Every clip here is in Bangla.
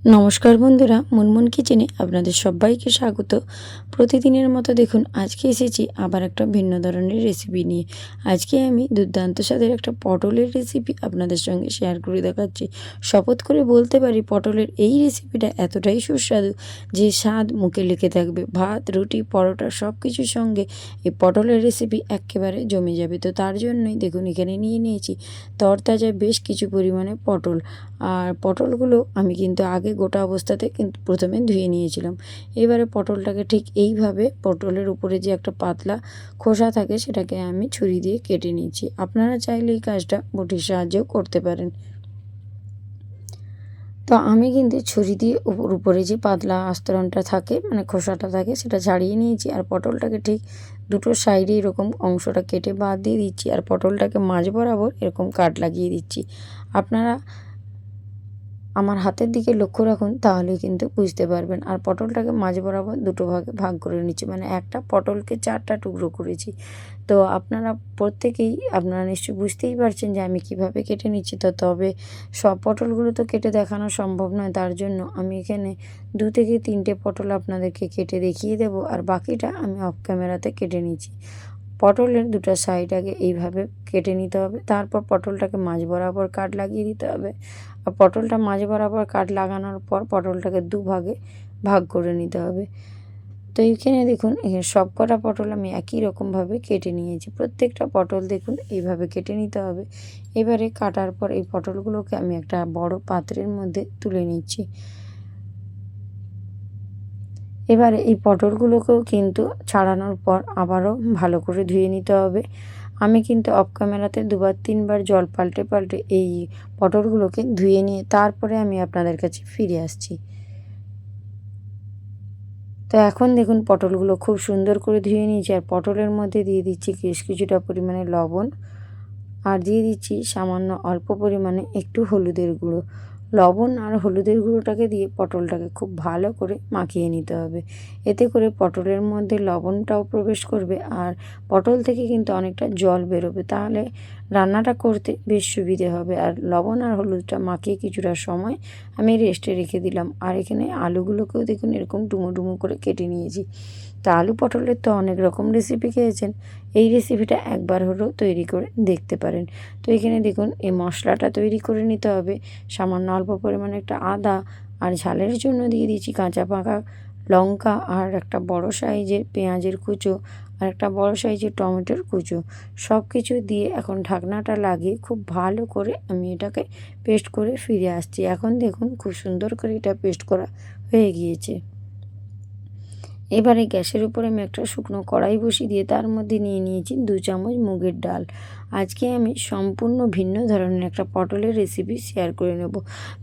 নমস্কার বন্ধুরা, মুনমুন কিচেনে আপনাদের সবাইকে স্বাগত। প্রতিদিনের মতো দেখুন আজকে এসেছি আবার একটা ভিন্ন ধরনের রেসিপি নিয়ে। আজকে আমি দুর্দান্ত স্বাদের একটা পটলের রেসিপি আপনাদের সঙ্গে শেয়ার করে দেখাচ্ছি। শপথ করে বলতে পারি পটলের এই রেসিপিটা এতটাই সুস্বাদু যে স্বাদ মুখে লেগে থাকবে। ভাত, রুটি, পরোটা সব কিছুর সঙ্গে এই পটলের রেসিপি একেবারে জমে যাবে। তো তার জন্যই দেখুন এখানে নিয়ে নিয়েছি তরতাজা বেশ কিছু পরিমাণে পটল। আর পটলগুলো আমি কিন্তু আগে গোটা অবস্থাতে কিন্তু প্রথমে ধুয়ে নিয়েছিলাম। এবারে পটলটাকে ঠিক এইভাবে পটলের উপরে যে একটা পাতলা খোসা থাকে সেটাকে আমি ছুরি দিয়ে কেটে নিচ্ছি। আপনারা চাইলে এই কাজটা বটির সাহায্যেও করতে পারেন। তো আমি কিন্তু ছুরি দিয়ে উপরে যে পাতলা আস্তরণটা থাকে মানে খোসাটা থাকে সেটা ছাড়িয়ে নিয়েছি। আর পটলটাকে ঠিক দুটো সাইডে এরকম অংশটা কেটে বাদ দিয়ে দিচ্ছি। আর পটলটাকে মাঝ বরাবর এরকম কাট লাগিয়ে দিচ্ছি। আপনারা আমার হাতের দিকে লক্ষ্য রাখুন, তাহলেই কিন্তু বুঝতে পারবেন। আর পটলটাকে মাঝ বরাবর দুটো ভাগে ভাগ করে নিচ্ছি, মানে একটা পটলকে 4টা টুকরো করেছি। তো আপনারা নিশ্চয়ই বুঝতেই পারছেন যে আমি কিভাবে কেটে নিচ্ছি। তো তবে সব পটলগুলো তো কেটে দেখানো সম্ভব নয়, তার জন্য আমি এখানে 2 থেকে 3টে পটল আপনাদেরকে কেটে দেখিয়ে দেব, আর বাকিটা আমি অফ ক্যামেরাতে কেটে নিচ্ছি। পটলের দুটো সাইড আগে এইভাবে কেটে নিতে হবে, তারপর পটলটাকে মাঝ বরাবর কাট লাগিয়ে দিতে হবে। আর পটলটা মাঝ বরাবর কাট লাগানোর পর পটলটাকে দুভাগে ভাগ করে নিতে হবে। তো এইখানে দেখুন এখানে সব কটা পটল আমি একই রকমভাবে কেটে নিয়েছি। প্রত্যেকটা পটল দেখুন এইভাবে কেটে নিতে হবে। এবারে কাটার পর এই পটলগুলোকে আমি একটা বড় পাত্রের মধ্যে তুলে নিচ্ছি। এবারে এই পটলগুলোকেও কিন্তু ছাড়ানোর পর আবারও ভালো করে ধুয়ে নিতে হবে। আমি কিন্তু অফ ক্যামেরাতে 2-3বার জল পাল্টে পাল্টে এই পটলগুলোকে ধুয়ে নিয়ে তারপরে আমি আপনাদের কাছে ফিরে আসছি। তো এখন দেখুন পটলগুলো খুব সুন্দর করে ধুয়ে নিয়েছি। আর পটলের মধ্যে দিয়ে দিচ্ছি কিছুটা পরিমাণে লবণ, আর দিয়ে দিচ্ছি সামান্য অল্প পরিমাণে একটু হলুদের গুঁড়ো। লবণ আর হলুদের গুঁড়োটাকে দিয়ে পটলটাকে খুব ভালো করে মাখিয়ে নিতে হবে। এতে করে পটলের মধ্যে লবণটাও প্রবেশ করবে, আর পটল থেকে কিন্তু অনেকটা জল বেরোবে, তাহলে রান্নাটা করতে বেশ সুবিধে হবে। আর লবণ আর হলুদটা মাখিয়ে কিছুটা সময় আমি রেস্টে রেখে দিলাম। আর এখানে আলুগুলোকেও দেখুন এরকম ডুমো ডুমো করে কেটে নিয়েছি। তা আলু পটলের তো অনেক রকম রেসিপি খেয়েছেন, এই রেসিপিটা একবার হলেও তৈরি করে দেখতে পারেন। তো এখানে দেখুন এই মশলাটা তৈরি করে নিতে হবে। সামান্য অল্প পরিমাণে একটা আদা, আর ঝালের জন্য দিয়ে দিচ্ছি কাঁচা পাকা লঙ্কা, আর একটা বড় সাইজের পেঁয়াজের কুচো, আর একটা বড় সাইজের টমেটোর কুচো। সব কিছু দিয়ে এখন ঢাকনাটা লাগিয়ে খুব ভালো করে আমি এটাকে পেস্ট করে ফিরে আসছি। এখন দেখুন খুব সুন্দর করে এটা পেস্ট করা হয়ে গিয়েছে। এবারে গ্যাসের উপরে আমি একটা শুকনো কড়াই বসিয়ে দিয়ে তার মধ্যে নিয়ে নিয়েছি 2 চামচ মুগের ডাল। আজকে আমি সম্পূর্ণ ভিন্ন ধরনের একটা পটলের রেসিপি শেয়ার করে নেব।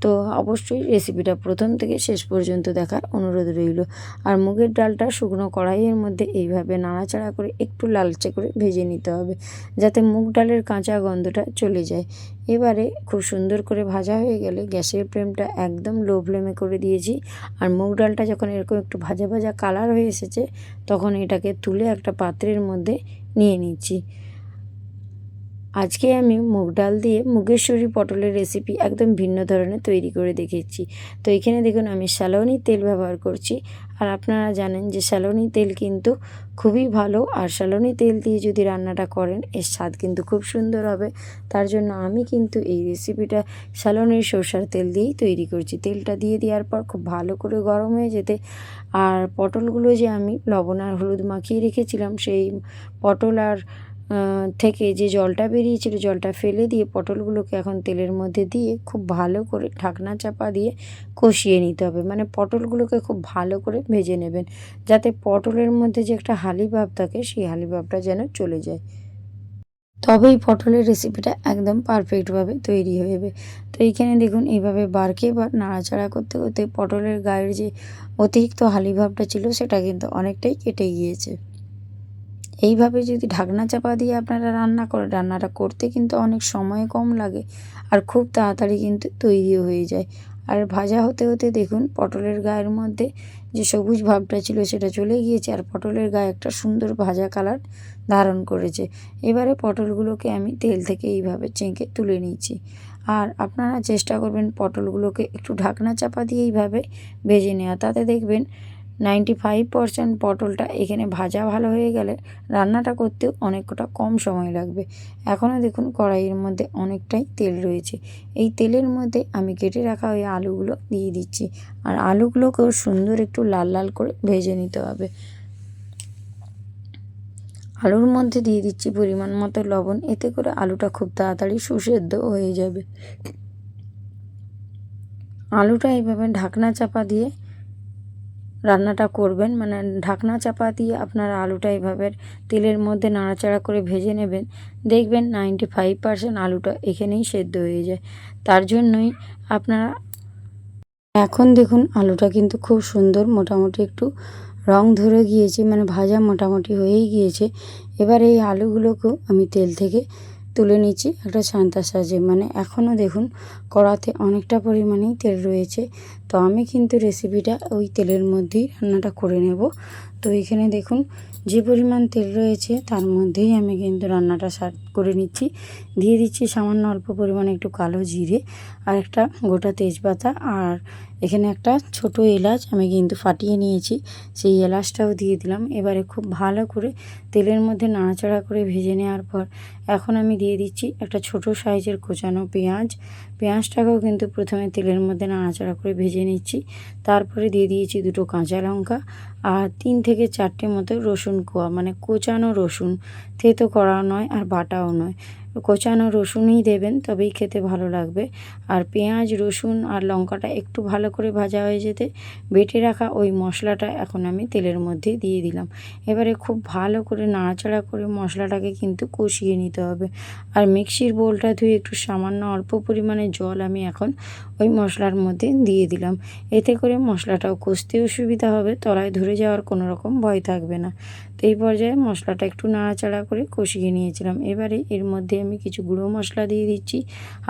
তো অবশ্যই রেসিপিটা প্রথম থেকে শেষ পর্যন্ত দেখার অনুরোধ রইল। আর মুগের ডালটা শুকনো কড়াইয়ের মধ্যে এইভাবে নাড়াচাড়া করে একটু লালচে করে ভেজে নিতে হবে, যাতে মুগ ডালের কাঁচা গন্ধটা চলে যায়। এবারে খুব সুন্দর করে ভাজা হয়ে গেলে গ্যাসের ফ্লেমটা একদম লো ফ্লেমে করে দিয়েছি। আর মুগ ডালটা যখন এরকম একটু ভাজা ভাজা কালার হয়ে এসেছে, তখন এটাকে তুলে একটা পাত্রের মধ্যে নিয়ে নিচ্ছি। আজকে আমি মুগ ডাল দিয়ে মুগেশ্বরী পটলের রেসিপি একদম ভিন্ন ধরনের তৈরি করে দেখিয়েছি। তো এখানে দেখুন আমি স্যালোনি তেল ব্যবহার করছি। আর আপনারা জানেন যে স্যালোনি তেল কিন্তু খুবই ভালো, আর স্যালোনি তেল দিয়ে যদি রান্নাটা করেন এর স্বাদ কিন্তু খুব সুন্দর হবে। তার জন্য আমি কিন্তু এই রেসিপিটা স্যালোনির সরষের তেল দিয়েই তৈরি করছি। তেলটা দিয়ে দেওয়ার পর খুব ভালো করে গরম হয়ে যেতে, আর পটলগুলো যে আমি লবণ আর হলুদ মাখিয়ে রেখেছিলাম সেই পটল আর থেকে যে জলটা বেরিয়েছিল জলটা ফেলে দিয়ে পটলগুলোকে এখন তেলের মধ্যে দিয়ে খুব ভালো করে ঢাকনা চাপা দিয়ে কষিয়ে নিতে হবে। মানে পটলগুলোকে খুব ভালো করে ভেজে নেবেন, যাতে পটলের মধ্যে যে একটা হালি ভাব থাকে সেই হালি ভাবটা যেন চলে যায়। তবেই পটলের রেসিপিটা একদম পারফেক্টভাবে তৈরি হয়ে যাবে। তো এইখানে দেখুন এইভাবে বারকে বার নাড়াচাড়া করতে করতে পটলের গায়ের যে অতিরিক্ত হালি ভাবটা ছিল সেটা কিন্তু অনেকটাই কেটে গিয়েছে। এইভাবে যদি ঢাকনা চাপা দিয়ে আপনারা রান্না করেন, রান্নাটা করতে কিন্তু অনেক সময় কম লাগে, আর খুব তাড়াতাড়ি কিন্তু তৈরিও হয়ে যায়। আর ভাজা হতে হতে দেখুন পটলের গায়ের মধ্যে যে সবুজ ভাবটা ছিল সেটা চলে গিয়েছে, আর পটলের গায়ে একটা সুন্দর ভাজা কালার ধারণ করেছে। এবারে পটলগুলোকে আমি তেল থেকে এইভাবে ছেঁকে তুলে নিচ্ছি। আর আপনারা চেষ্টা করবেন পটলগুলোকে একটু ঢাকনা চাপা দিয়ে এইভাবে ভেজে নেওয়া, তাতে দেখবেন 95% পটলটা এখানে ভাজা ভালো হয়ে গেলে রান্নাটা করতেও অনেকটা কম সময় লাগবে। এখনও দেখুন কড়াইয়ের মধ্যে অনেকটাই তেল রয়েছে। এই তেলের মধ্যে আমি কেটে রাখা ওই আলুগুলো দিয়ে দিচ্ছি, আর আলুগুলোকেও সুন্দর একটু লাল লাল করে ভেজে নিতে হবে। আলুর মধ্যে দিয়ে দিচ্ছি পরিমাণ মতো লবণ, এতে করে আলুটা খুব তাড়াতাড়ি সুসেদ্ধ হয়ে যাবে। আলুটা এইভাবে ঢাকনা চাপা দিয়ে রান্নাটা করবেন, মানে ঢাকনা চাপা দিয়ে আপনারা আলুটা এভাবে তেলের মধ্যে নাড়াচাড়া করে ভেজে নেবেন। দেখবেন 95% আলুটা এখানেই সেদ্ধ হয়ে যায়। তার জন্যই আপনারা এখন দেখুন আলুটা কিন্তু খুব সুন্দর মোটামুটি একটু রং ধরে গিয়েছে, মানে ভাজা মোটামুটি হয়েই গিয়েছে। এবার এই আলুগুলোকেও আমি তেল থেকে তুলে নিচ্ছি একটা ছান্তার সাহায্যে, মানে এখনও দেখুন কড়াতে অনেকটা পরিমাণেই তেল রয়েছে। তো আমি কিন্তু রেসিপিটা ওই তেলের মধ্যেই রান্নাটা করে নেব। তো এখানে দেখুন যে পরিমাণ তেল রয়েছে তার মধ্যেই আমি কিন্তু রান্নাটা স্টার্ট করে নিচ্ছি। দিয়ে দিচ্ছি সামান্য অল্প পরিমাণে একটু কালো জিরে আর একটা গোটা তেজপাতা, আর এখানে একটা ছোট এলাচ আমি কিন্তু ফাটিয়ে নিয়েছি, সেই এলাচটাও দিয়ে দিলাম। এবারে খুব ভালো করে তেলের মধ্যে নাড়াচাড়া করে ভেজে নেওয়ার পর এখন আমি দিয়ে দিচ্ছি একটা ছোট সাইজের কোচানো পেঁয়াজ। পেঁয়াজটাকেও কিন্তু প্রথমে তেলের মধ্যে নাড়াচাড়া করে ভেজে নিচ্ছি। তারপরে দিয়ে দিয়েছি দুটো কাঁচা লঙ্কা আর 3 থেকে 4টে মতো রসুন কোয়া, মানে কোচানো রসুন, থেতো করা নয় আর বাটাও নয়, কোচানো রসুনই দেবেন, তবেই খেতে ভালো লাগবে। আর পেঁয়াজ রসুন আর লঙ্কাটা একটু ভালো করে ভাজা হয়ে যেতে বেটে রাখা ওই মশলাটা এখন আমি তেলের মধ্যে দিয়ে দিলাম। এবারে খুব ভালো করে নাড়াচাড়া করে মশলাটাকে কিন্তু কষিয়ে নিতে হবে। আর মিক্সির বোলটা ধুয়ে একটু সামান্য অল্প পরিমাণে জল আমি এখন ওই মশলার মধ্যে দিয়ে দিলাম। এতে করে মশলাটাও কষতেও সুবিধা হবে, তলায় ধরে যাওয়ার কোনো রকম ভয় থাকবে না। তো এই পর্যায়ে মশলাটা একটু নাড়াচাড়া করে কষিয়ে নিয়েছিলাম। এবারে এর মধ্যে আমি কিছু গুঁড়ো মশলা দিয়ে দিচ্ছি,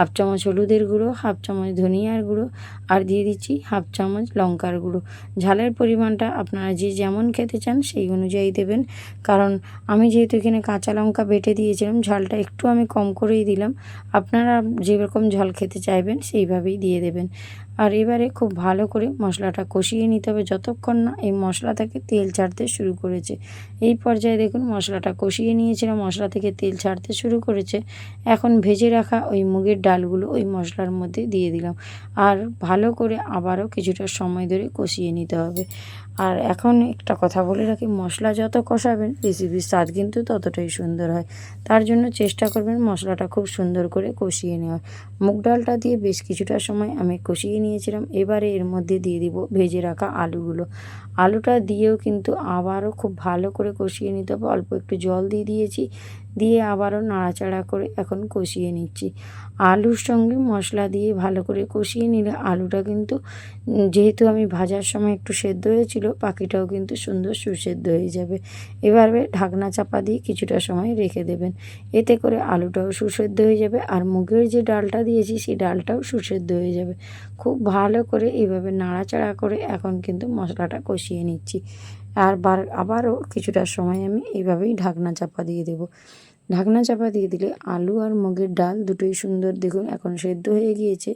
1/2 চামচ হলুদের গুঁড়ো, 1/2 চামচ ধনিয়ার গুঁড়ো, আর দিয়ে দিচ্ছি 1/2 চামচ লঙ্কার গুঁড়ো। ঝালের পরিমাণটা আপনারা যে যেমন খেতে চান সেই অনুযায়ী দেবেন, কারণ আমি যেহেতু এখানে কাঁচা লঙ্কা বেটে দিয়েছিলাম, ঝালটা একটু আমি কম করেই দিলাম। আপনারা যেরকম ঝাল খেতে চাইবেন সেইভাবেই দিয়ে দেবেন। আর এবারে খুব ভালো করে মশলাটা কষিয়ে নিতে হবে যতক্ষণ না এই মশলা থেকে তেল ছাড়তে শুরু করেছে। এই পর্যায়ে দেখুন মশলাটা কষিয়ে নিয়েছিলাম, মশলা থেকে তেল ছাড়তে শুরু করেছে। এখন ভেজে রাখা ওই মুগের ডালগুলো ওই মশলার মধ্যে দিয়ে দিলাম, আর ভালো করে আবারও কিছুটা সময় ধরে কষিয়ে নিতে হবে। আর এখন একটা কথা বলে রাখি, মশলা যত কষাবেন রেসিপির স্বাদ কিন্তু ততটাই সুন্দর হয়। তার জন্য চেষ্টা করবেন মশলাটা খুব সুন্দর করে কষিয়ে নেওয়ার। মুগ ডালটা দিয়ে বেশ কিছুটা সময় আমি কষিয়ে নিয়েছিলাম। এবারে এর মধ্যে দিয়ে দিব ভেজে রাখা আলুগুলো। আলুটা দিয়েও কিন্তু আবারও খুব ভালো করে কষিয়ে নিতে হবে। অল্প একটু জল দিয়ে দিয়েছি, দিয়ে আবারও নাড়াচাড়া করে এখন কষিয়ে নিচ্ছি। আলুর সঙ্গে মশলা দিয়ে ভালো করে কষিয়ে নিলে আলুটা কিন্তু যেহেতু আমি ভাজার সময় একটু সেদ্ধ হয়েছিল, বাকিটাও কিন্তু সুন্দর সুসেদ্ধ হয়ে যাবে। এবারে ঢাকনা চাপা দিয়ে কিছুটা সময় রেখে দেবেন, এতে করে আলুটাও সুসেদ্ধ হয়ে যাবে আর মুগের যে ডালটা দিয়েছি সেই ডালটাও সুসেদ্ধ হয়ে যাবে। খুব ভালো করে এইভাবে নাড়াচাড়া করে এখন কিন্তু মশলাটা কষিয়ে নিচ্ছি। আর আবারও কিছুটা সময় আমি এইভাবেই ঢাকনা চাপা দিয়ে দেবো। ঢাকনা চাপা দিয়ে দিলে আলু আর মুগের ডাল দুটোই সুন্দর দেখুন এখন সেদ্ধ হয়ে গিয়েছে,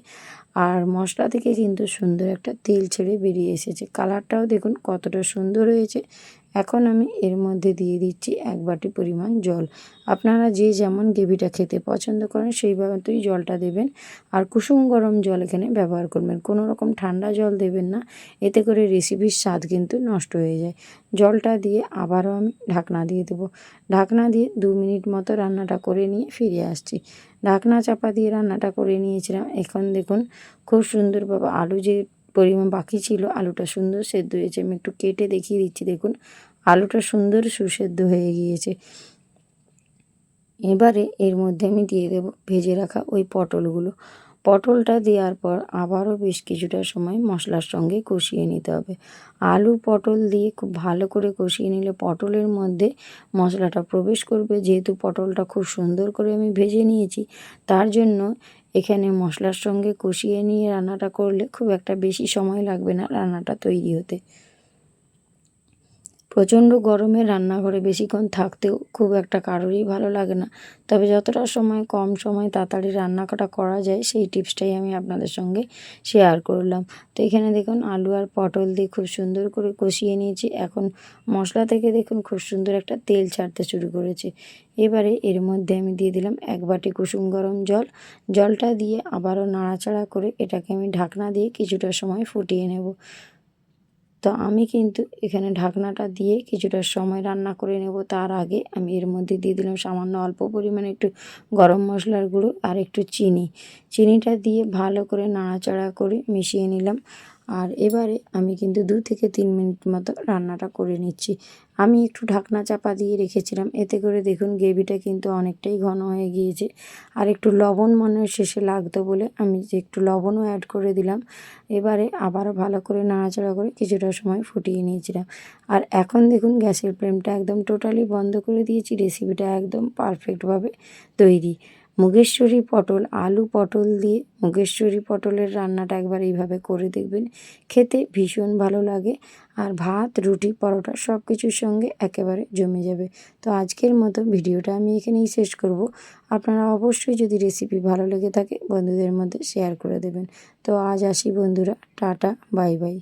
আর মশলা থেকে কিন্তু সুন্দর একটা তেল ছেড়ে বেরিয়ে এসেছে। কালারটাও দেখুন কতটা সুন্দর হয়েছে। এখন আমি এর মধ্যে দিয়ে দিচ্ছি 1 বাটি পরিমাণ জল। আপনারা যে যেমন গ্রেভিটা খেতে পছন্দ করেন সেইভাবেই জলটা দেবেন, আর কুসুম গরম জল এখানে ব্যবহার করবেন, কোনো রকম ঠান্ডা জল দেবেন না, এতে করে রেসিপির স্বাদ কিন্তু নষ্ট হয়ে যায়। জলটা দিয়ে আবারও আমি ঢাকনা দিয়ে দেবো। ঢাকনা দিয়ে 2 মিনিট মতো রান্নাটা করে নিয়ে ফিরে আসছি। ঢাকনা চাপা দিয়ে রান্নাটা করে নিয়েছিলাম। এখন দেখুন খুব সুন্দরভাবে আলু যে পরিমাণ বাকি ছিল আলুটা সুন্দর সেদ্ধ হয়েছে। আমি একটু কেটে দেখিয়ে দিচ্ছি, দেখুন আলুটা সুন্দর সুসেদ্ধ হয়ে গিয়েছে। এবারে এর মধ্যে আমি দিয়ে দেব ভেজে রাখা ওই পটলগুলো। পটলটা দেওয়ার পর আবারও বেশ কিছুটা সময় মশলার সঙ্গে কষিয়ে নিতে হবে। আলু পটল দিয়ে খুব ভালো করে কষিয়ে নিলে পটলের মধ্যে মশলাটা প্রবেশ করবে। যেহেতু পটলটা খুব সুন্দর করে আমি ভেজে নিয়েছি, তার জন্য এখানে মশলার সঙ্গে কষিয়ে নিয়ে রান্নাটা করলে খুব একটা বেশি সময় লাগবে না রান্নাটা তৈরি হতে। প্রচণ্ড গরমে রান্নাঘরে বেশিক্ষণ থাকতেও খুব একটা কারোরই ভালো লাগে না। তবে যতটা সময় কম সময় তাড়াতাড়ি রান্নাটা করা যায় সেই টিপসটাই আমি আপনাদের সঙ্গে শেয়ার করলাম। তো এখানে দেখুন আলু আর পটল দিয়ে খুব সুন্দর করে কষিয়ে নিয়েছি। এখন মশলা থেকে দেখুন খুব সুন্দর একটা তেল ছাড়তে শুরু করেছে। এবারে এর মধ্যে আমি দিয়ে দিলাম 1 বাটি কুসুম গরম জল। জলটা দিয়ে আবারও নাড়াচাড়া করে এটাকে আমি ঢাকনা দিয়ে কিছুটা সময় ফুটিয়ে নেব। তো আমি কিন্তু এখানে ঢাকনাটা দিয়ে কিছুটা সময় রান্না করে নেব। তার আগে আমি এর মধ্যে দিয়ে দিলাম সামান্য অল্প পরিমাণে একটু গরম মশলার গুঁড়ো আর একটু চিনি। চিনিটা দিয়ে ভালো করে নাড়াচাড়া করে মিশিয়ে নিলাম। আর এবারে আমি কিন্তু 2 থেকে 3 মিনিট মতো রান্নাটা করে নিচ্ছি। আমি একটু ঢাকনা চাপা দিয়ে রেখেছিলাম, এতে করে দেখুন গ্রেভিটা কিন্তু অনেকটাই ঘন হয়ে গিয়েছে। আর একটু লবণ মনে হয় শেষে লাগতো বলে আমি যে একটু লবণও অ্যাড করে দিলাম। এবারে আবারও ভালো করে নাড়াচাড়া করে কিছুটা সময় ফুটিয়ে নিয়েছিলাম। আর এখন দেখুন গ্যাসের ফ্লেমটা একদম টোটালি বন্ধ করে দিয়েছি। রেসিপিটা একদম পারফেক্টভাবে তৈরি। মুগেশ্বরী পটল, আলু পটল দিয়ে মুগেশ্বরী পটলের রান্নাটা একবার এইভাবে করে দেখবেন। খেতে ভীষণ ভালো লাগে আর ভাত, রুটি, পরোটা সব কিছুর সঙ্গে একেবারে জমে যাবে। তো আজকের মতো ভিডিওটা আমি এখানেই শেষ করব। আপনারা অবশ্যই যদি রেসিপি ভালো লেগে থাকে বন্ধুদের মধ্যে শেয়ার করে দেবেন। তো আজ আসি বন্ধুরা, টাটা, বাই বাই।